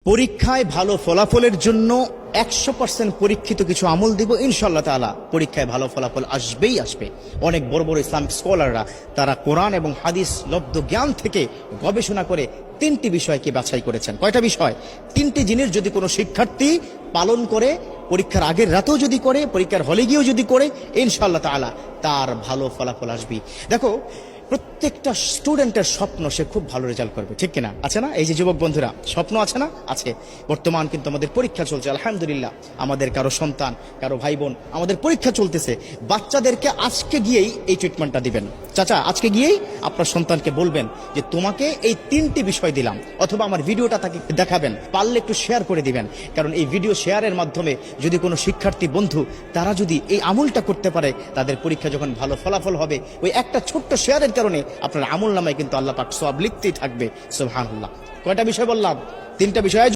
পরীক্ষায় ভালো ফলাফলের জন্য 100% পরীক্ষিত কিছু আমল দিব ইনশাআল্লাহ তাআলা। পরীক্ষায় ভালো ফলাফল আসবেই আসবে। অনেক বড় বড় ইসলামিক স্কলাররা তারা কোরআন এবং হাদিস লব্ধ জ্ঞান থেকে গবেষণা করে 3টি বিষয়কে বাছাই করেছেন। কয়টা বিষয়? 3টি জিনিস যদি কোনো শিক্ষার্থী পালন করে, পরীক্ষার আগের রাতেও যদি করে, পরীক্ষার হলে গিয়েও যদি করে, ইনশাআল্লাহ তাআলা তার ভালো ফলাফল আসবে। দেখো, প্রত্যেকটা স্টুডেন্টের স্বপ্ন সে খুব ভালো রেজাল্ট করবে, ঠিক কিনা? আছে না? এই যে যুবক বন্ধুরা, স্বপ্ন আছে না? আছে। বর্তমান কিন্তু আমাদের পরীক্ষা চলছে, আলহামদুলিল্লাহ। আমাদের কারো সন্তান, কারো ভাই বোন, আমাদের পরীক্ষা চলতেছে। বাচ্চাদেরকে আজকে গিয়েই এই ট্রিটমেন্টটা দিবেন। চাচা, আজকে গিয়েই আপনার সন্তানকে বলবেন যে তোমাকে এই 3টি বিষয় দিলাম, অথবা আমার ভিডিওটা তাকে দেখাবেন, পারলে একটু শেয়ার করে দিবেন। কারণ এই ভিডিও শেয়ারের মাধ্যমে যদি কোনো শিক্ষার্থী বন্ধু তারা যদি এই আমলটা করতে পারে, তাদের পরীক্ষা যখন ভালো ফলাফল হবে, ওই একটা ছোট্ট শেয়ারের কারণে আপনার আমল নামায় কিন্তু আল্লাহ পাক সওয়াব লিখতেই থাকবে। সুবহানাল্লাহ। কয়টা বিষয় বললাম? 3টা বিষয়।